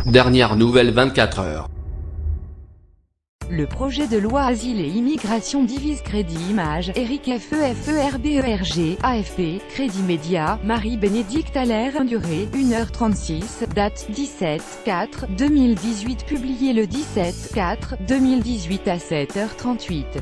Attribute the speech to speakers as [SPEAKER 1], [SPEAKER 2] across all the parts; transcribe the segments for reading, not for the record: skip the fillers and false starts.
[SPEAKER 1] Dernière nouvelle 24 heures.
[SPEAKER 2] Le projet de loi Asile et Immigration divise Crédit Images, Éric FEFERBERG, AFP, Crédit Média, Marie-Bénédicte Allaire, durée, 1h36, date, 17/4/2018, publié le 17/4/2018 à 7h38.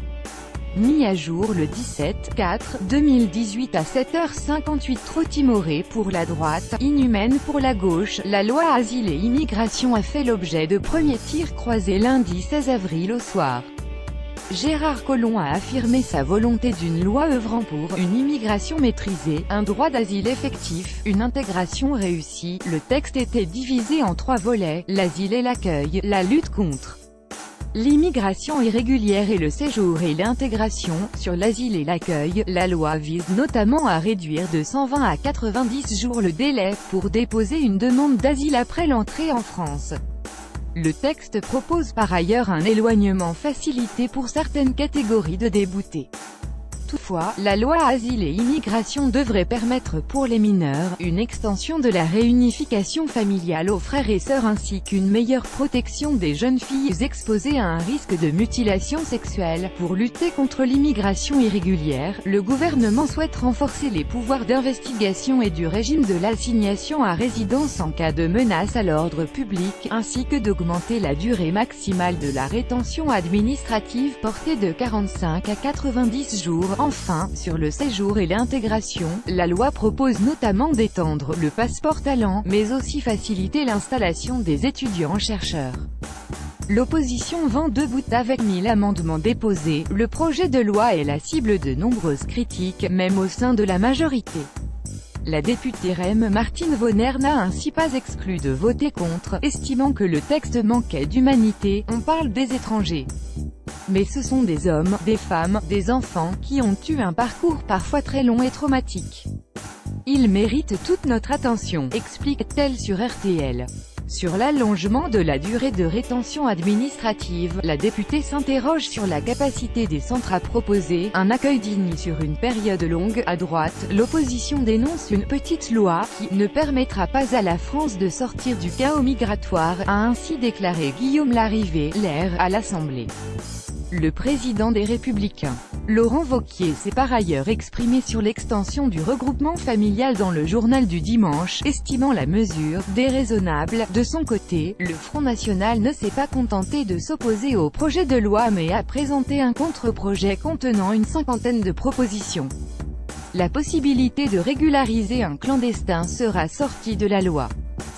[SPEAKER 2] Mis à jour le 17/4/2018 à 7h58. Trop timoré pour la droite, inhumaine pour la gauche, la loi Asile et Immigration a fait l'objet de premiers tirs croisés lundi 16 avril au soir. Gérard Collomb a affirmé sa volonté d'une loi œuvrant pour une immigration maîtrisée, un droit d'asile effectif, une intégration réussie. Le texte était divisé en 3 volets: l'asile et l'accueil, la lutte contre l'immigration irrégulière et le séjour et l'intégration. Sur l'asile et l'accueil, la loi vise notamment à réduire de 120 à 90 jours le délai pour déposer une demande d'asile après l'entrée en France. Le texte propose par ailleurs un éloignement facilité pour certaines catégories de déboutés. Toutefois, la loi Asile et Immigration devrait permettre pour les mineurs, une extension de la réunification familiale aux frères et sœurs ainsi qu'une meilleure protection des jeunes filles exposées à un risque de mutilation sexuelle. Pour lutter contre l'immigration irrégulière, le gouvernement souhaite renforcer les pouvoirs d'investigation et du régime de l'assignation à résidence en cas de menace à l'ordre public, ainsi que d'augmenter la durée maximale de la rétention administrative portée de 45 à 90 jours. Enfin, sur le séjour et l'intégration, la loi propose notamment d'étendre le passeport talent, mais aussi faciliter l'installation des étudiants-chercheurs. L'opposition vent debout avec 1000 amendements déposés. Le projet de loi est la cible de nombreuses critiques, même au sein de la majorité. La députée REM Martine Vonner n'a ainsi pas exclu de voter contre, estimant que le texte manquait d'humanité. On parle des étrangers. Mais ce sont des hommes, des femmes, des enfants, qui ont eu un parcours parfois très long et traumatique. Ils méritent toute notre attention, explique-t-elle sur RTL. Sur l'allongement de la durée de rétention administrative, la députée s'interroge sur la capacité des centres à proposer un accueil digne sur une période longue. À droite, l'opposition dénonce une petite loi qui ne permettra pas à la France de sortir du chaos migratoire, a ainsi déclaré Guillaume Larrivé, LR, à l'Assemblée. Le président des Républicains, Laurent Wauquiez, s'est par ailleurs exprimé sur l'extension du regroupement familial dans le journal du dimanche, estimant la mesure déraisonnable. De son côté, le Front National ne s'est pas contenté de s'opposer au projet de loi mais a présenté un contre-projet contenant une 50aine de propositions. La possibilité de régulariser un clandestin sera sortie de la loi.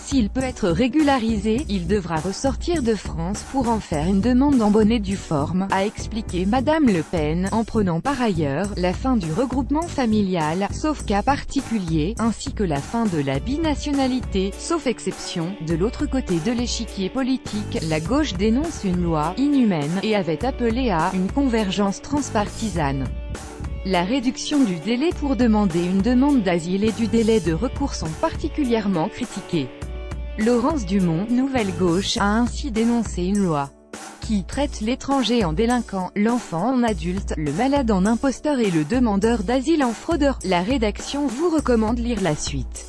[SPEAKER 2] S'il peut être régularisé, il devra ressortir de France pour en faire une demande en bonne et due forme, a expliqué Madame Le Pen, en prenant par ailleurs la fin du regroupement familial, sauf cas particulier, ainsi que la fin de la binationalité, sauf exception. De l'autre côté de l'échiquier politique, la gauche dénonce une loi inhumaine et avait appelé à une convergence transpartisane. La réduction du délai pour demander une demande d'asile et du délai de recours sont particulièrement critiqués. Laurence Dumont, Nouvelle Gauche, a ainsi dénoncé une loi qui traite l'étranger en délinquant, l'enfant en adulte, le malade en imposteur et le demandeur d'asile en fraudeur. La rédaction vous recommande lire la suite.